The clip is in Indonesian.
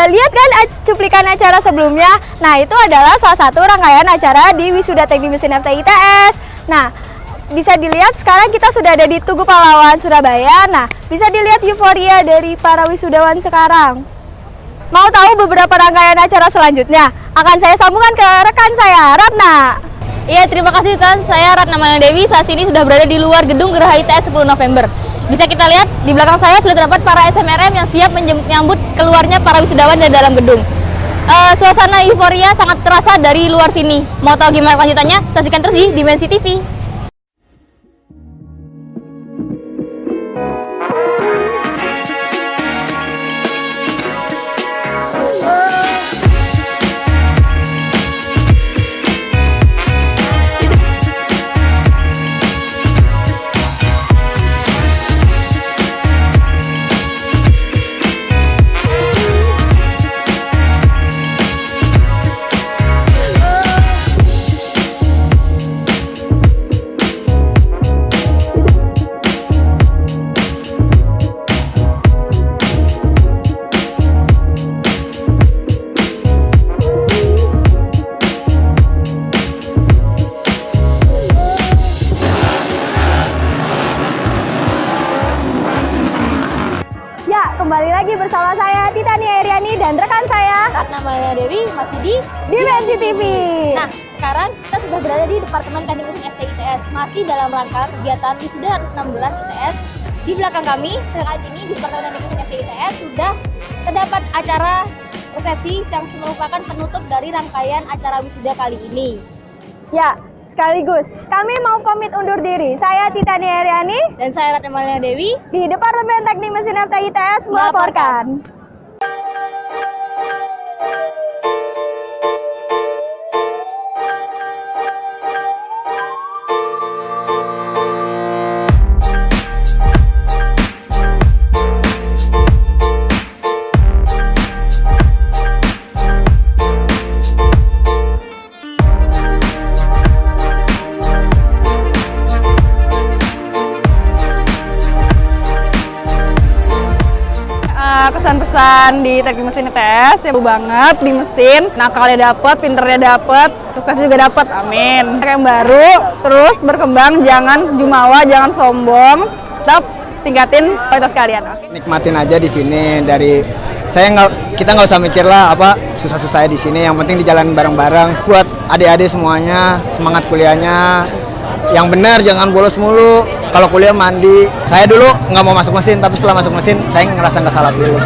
udah lihat kan cuplikan acara sebelumnya? Nah, itu adalah salah satu rangkaian acara di Wisuda Teknik Mesin FTITS. Nah, bisa dilihat sekarang kita sudah ada di Tugu Pahlawan, Surabaya. Nah, bisa dilihat euforia dari para wisudawan sekarang. Mau tahu beberapa rangkaian acara selanjutnya? Akan saya sambungkan ke rekan saya, Ratna. Iya, terima kasih Tan. Saya Ratna Malena Dewi. Saat ini sudah berada di luar gedung Geraha ITS 10 November. Bisa kita lihat di belakang saya sudah terdapat para SMRM yang siap menyambut keluarnya para wisudawan dari dalam gedung. Suasana euforia sangat terasa dari luar sini. Mau tahu gimana lanjutannya? Saksikan terus di Dimensi TV. Kembali lagi bersama saya Titania Iriani dan rekan saya Ratna Malena Dewi masih di Dimensi TV. Nah, sekarang kita sudah berada di Departemen Teknik Mesin FTITS, masih dalam rangka kegiatan Wisuda 116 ITS. Di belakang kami saat ini di Departemen Teknik Mesin FTITS sudah terdapat acara resepsi yang merupakan penutup dari rangkaian acara wisuda kali ini. Ya, sekaligus kami mau komit undur diri. Saya Titania Iriani Dan saya Ratna Malena Dewi di Departemen Teknik Mesin FTITS melaporkan. Kesan-pesan di Teknik Mesin ITS ya banget di mesin, nakalnya dapet, pinternya dapet, suksesnya juga dapet, amin. Yang baru terus berkembang, jangan jumawa, jangan sombong, tetap tingkatin kualitas kalian. Nikmatin aja di sini, kita nggak usah mikir lah apa susah-susahnya di sini, yang penting di jalan bareng-bareng. Buat adik-adik semuanya semangat kuliahnya, yang benar jangan bolos mulu. Kalau kuliah mandi, saya dulu nggak mau masuk mesin, tapi setelah masuk mesin saya ngerasa nggak salah pilih.